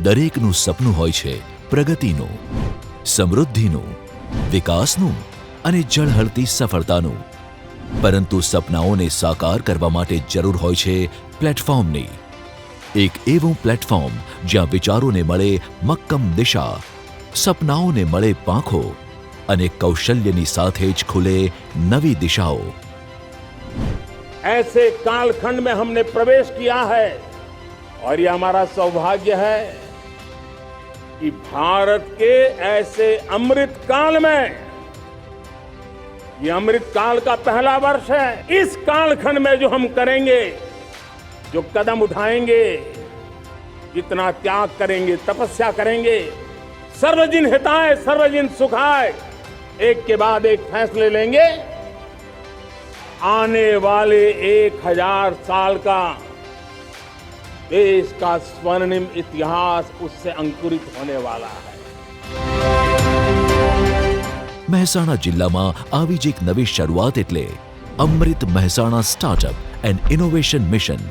દરેકનું સપનું હોય છે પ્રગતિનું, સમૃદ્ધિનું, વિકાસનું અને ઝળહળતી સફળતાનું. પરંતુ સપનાઓને સાકાર કરવા માટે જરૂર હોય છે પ્લેટફોર્મની. એક એવું પ્લેટફોર્મ જ્યાં વિચારોને મળે મક્કમ દિશા, સપનાઓને મળે પાંખો અને કૌશલ્યની સાથે જ ખુલે નવી દિશાઓ. ऐसे कालखंड में हमने प्रवेश किया है और ये हमारा सौभाग्य है कि भारत के ऐसे अमृत काल में, ये अमृत काल का पहला वर्ष है. इस कालखंड में जो हम करेंगे, जो कदम उठाएंगे, जितना त्याग करेंगे, तपस्या करेंगे, सर्वजन हिताय सर्वजन सुखाय, एक के बाद एक फैसले लेंगे, आने वाले 1000 साल का देश का स्वर्णिम इतिहास उससे अंकुरित होने वाला है. મહેસાણા જિલ્લામાં આવી જ એક નવી શરૂઆત એટલે Amrit Mahesana startup and innovation mission,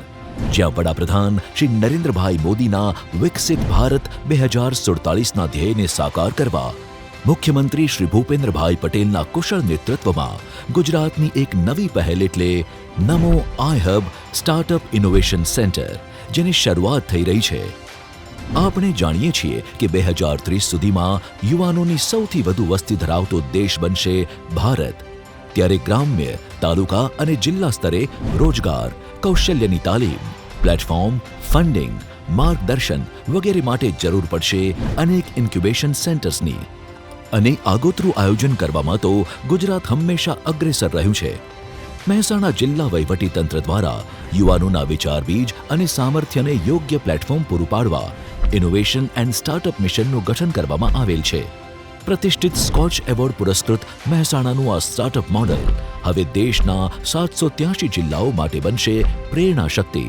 જ્યાં વડાપ્રધાન શ્રી નરેન્દ્રભાઈ મોદીના વિકસિત ભારત 2047ના ધ્યેયને સાકાર કરવા મુખ્યમંત્રી શ્રી ભૂપેન્દ્રભાઈ પટેલના કુશળ નેતૃત્વમાં ગુજરાતની એક નવી પહેલ એટલે નમો આઈહબ સ્ટાર્ટઅપ ઇનોવેશન સેન્ટર, જેની શરૂઆત થઈ રહી છે. આપણે જાણીએ છીએ કે 2030 સુધીમાં યુવાનોની સૌથી વધુ વસ્તી ધરાવતો દેશ બનશે ભારત. ત્યારે ગ્રામ્ય, તાલુકા અને જિલ્લા સ્તરે રોજગાર, કૌશલ્યની તાલીમ, પ્લેટફોર્મ, ફંડિંગ, માર્ગદર્શન વગેરે માટે જરૂર પડશે અનેક ઇન્ક્યુબેશન સેન્ટર્સની. અને આગોતરું આયોજન કરવામાં તો ગુજરાત હંમેશા અગ્રેસર રહ્યું છે. મહેસાણા જિલ્લા વહીવટી તંત્ર દ્વારા યુવાનોના વિચાર બીજ અને સામર્થ્યને યોગ્ય પ્લેટફોર્મ પૂરું પાડવા ઇનોવેશન એન્ડ સ્ટાર્ટઅપ મિશનનું ગઠન કરવામાં આવેલ છે. પ્રતિષ્ઠિત સ્કોચ એવોર્ડ પુરસ્કૃત મહેસાણાનું આ સ્ટાર્ટઅપ મોડલ હવે દેશના 783 જિલ્લાઓ માટે બનશે પ્રેરણા શક્તિ.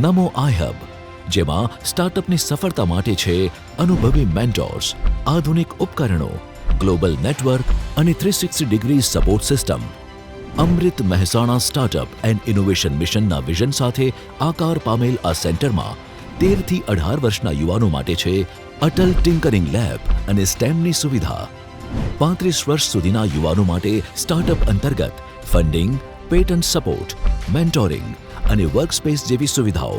નમો આઈહબ, જેમાં સ્ટાર્ટઅપની સફળતા માટે છે અનુભવી મેન્ટોર્સ, આધુનિક ઉપકરણો, ગ્લોબલ નેટવર્ક અને 360 degree support system. Amrit Mahesana startup and innovation મિશનના વિઝન સાથે આકાર પામેલ આ સેન્ટરમાં 13 થી 18 વર્ષના યુવાનો માટે છે અટલ ટિંકરિંગ લેબ અને સ્ટેમની સુવિધા. 35 વર્ષ સુધીના યુવાનો માટે સ્ટાર્ટઅપ અંતર્ગત ફંડિંગ, પેટન્ટ સપોર્ટ, મેન્ટોરિંગ અને વર્કસ્પેસ જેવી સુવિધાઓ.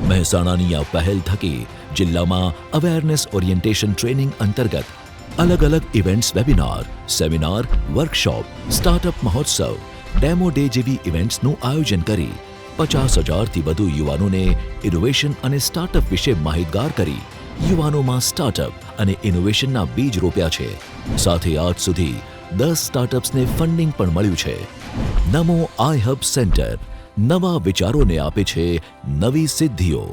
મહેસાણાની આ પહેલ થકી જિલ્લામાં અવેરનેસ ઓરિએન્ટેશન ટ્રેનિંગ અંતર્ગત અલગ અલગ events, webinar, seminar, workshop, startup મહોત્સવ, ડેમો ડે જેવી ઇવેન્ટ્સનું આયોજન કરી 50,000થી વધુ યુવાનોને ઇનોવેશન અને સ્ટાર્ટઅપ વિશે માહિતગાર કરી યુવાનોમાં સ્ટાર્ટઅપ અને ઇનોવેશનના બીજ રોપ્યા છે. સાથે આજ સુધી 10 સ્ટાર્ટઅપ્સને ફંડિંગ પણ મળ્યું છે. નમો આઈહબ સેન્ટર નવા વિચારોને આપે છે નવી સિદ્ધિઓ.